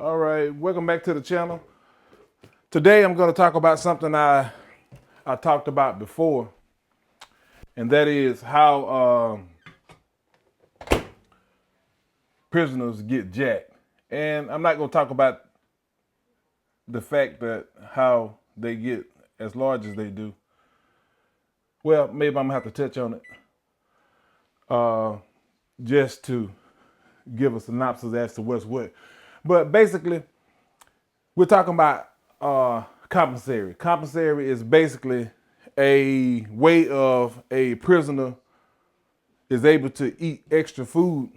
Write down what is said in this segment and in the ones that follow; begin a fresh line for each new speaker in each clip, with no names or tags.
All right, welcome back to the channel. Today I'm going to talk about something I talked about before, and that is how prisoners get jacked. And I'm not going to talk about the fact that how they get as large as they do. Well, maybe I'm going to have to touch on it just to give a synopsis as to what's what. But basically, we're talking about compensatory. Compensatory is basically a way of a prisoner is able to eat extra food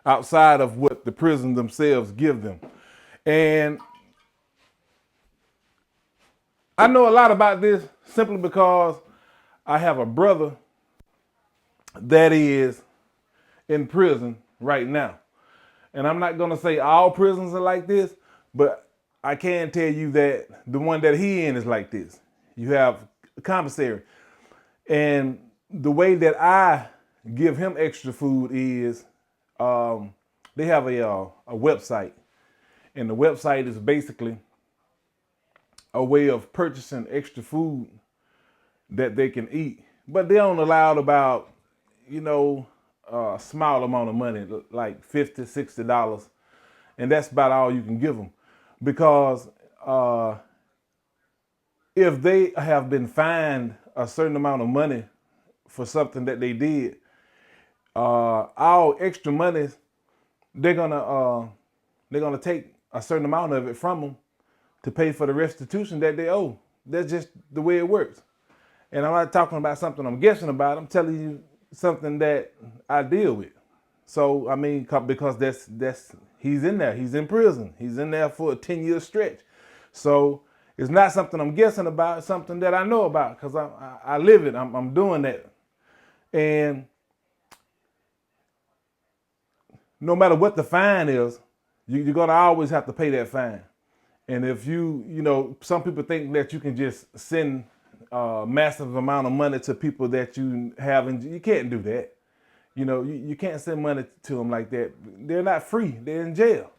outside of what the prison themselves give them. And I know a lot about this simply because I have a brother that is in prison right now. And I'm not going to say all prisons are like this, but I can tell you that the one that he in is like this. You have commissary. And the way that I give him extra food is they have a website. And the website is basically a way of purchasing extra food that they can eat. But they don't allow about, a small amount of money, like $50, $60. And that's about all you can give them. Because if they have been fined a certain amount of money for something that they did, all extra money, they're gonna take a certain amount of it from them to pay for the restitution that they owe. That's just the way it works. And I'm not talking about something I'm guessing about. I'm telling you something that I deal with. So, I mean, because that's he's in there. He's in prison. He's in there for a 10-year stretch. So it's not something I'm guessing about. It's something that I know about because I live it. I'm doing that. And no matter what the fine is, you're going to always have to pay that fine. And if some people think that you can just send a massive amount of money to people that you have, and you can't do that. You can't send money to them like that. They're not free. They're in jail.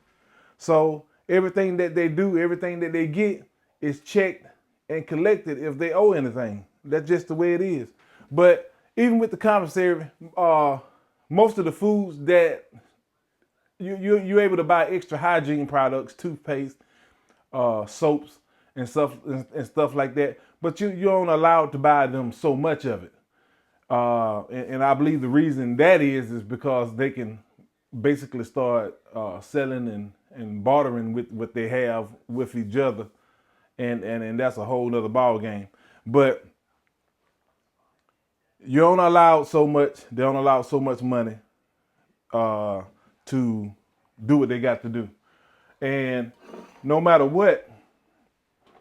So everything that they do, everything that they get is checked and collected if they owe anything. That's just the way it is. But even with the commissary, most of the foods that you're able to buy extra hygiene products, toothpaste, soaps and stuff like that. But you're only allowed to buy them so much of it. And I believe the reason that is because they can basically start selling and bartering with what they have with each other. And that's a whole nother ball game. But you're only allowed so much. They don't allow so much money to do what they got to do. And no matter what,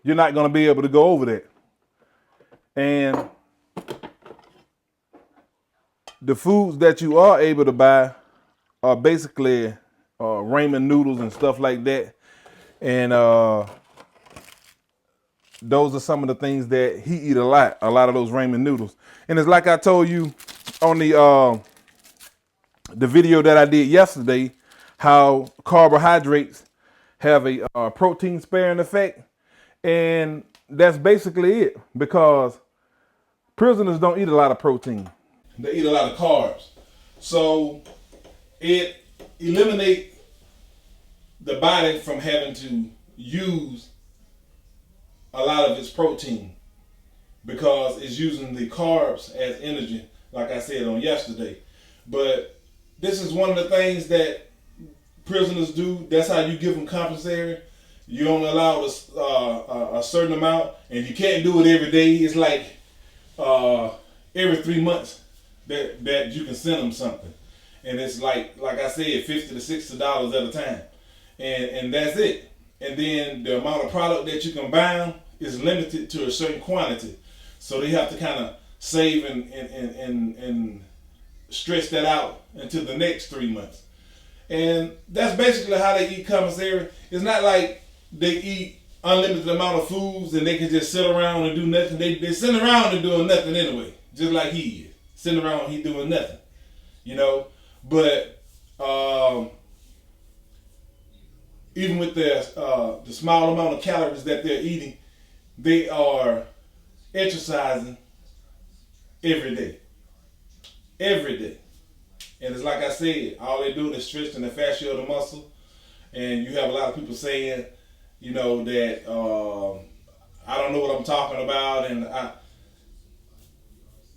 you're not going to be able to go over that. And the foods that you are able to buy are basically ramen noodles and stuff like that. And those are some of the things that he eat a lot of those ramen noodles. And it's like I told you on the video that I did yesterday, how carbohydrates have a protein sparing effect. And that's basically it, because prisoners don't eat a lot of protein. They eat a lot of carbs. So it eliminates the body from having to use a lot of its protein because it's using the carbs as energy, like I said on yesterday. But this is one of the things that prisoners do. That's how you give them compensatory. You only allow a certain amount, and you can't do it every day. It's like every 3 months that you can send them something, and it's like I said, $50 to $60 at a time, and that's it. And then the amount of product that you can buy is limited to a certain quantity, so they have to kind of save and stretch that out until the next 3 months. And that's basically how they eat commissary. It's not like they eat unlimited amount of foods and they can just sit around and do nothing. They sit around and doing nothing anyway, just like he is. Sitting around, he doing nothing, But even with the small amount of calories that they're eating, they are exercising every day. Every day. And it's like I said, all they're doing is stretching the fascia of the muscle. And you have a lot of people saying, you know, that I don't know what I'm talking about. And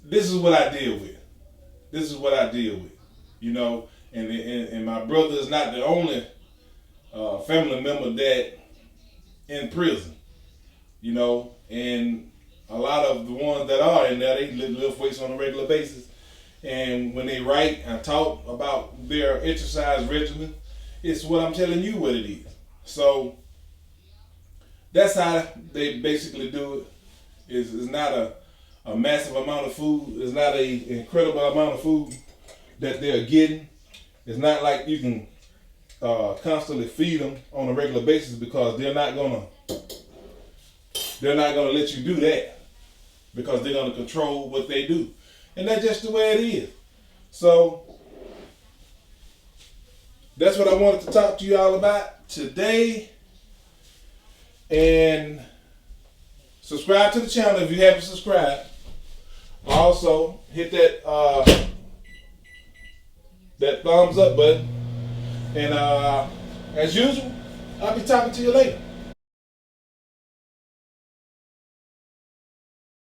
this is what I deal with. This is what I deal with. You know, and my brother is not the only family member that in prison. You know, and a lot of the ones that are in there, they lift weights on a regular basis. And when they write and talk about their exercise regimen, it's what I'm telling you what it is. So that's how they basically do it. It's not a massive amount of food. It's not an incredible amount of food that they're getting. It's not like you can constantly feed them on a regular basis, because they're not gonna let you do that, because they're gonna control what they do. And that's just the way it is. So that's what I wanted to talk to you all about today. And subscribe to the channel if you haven't subscribed. Also, hit that that thumbs up button. And as usual, I'll be talking to you later.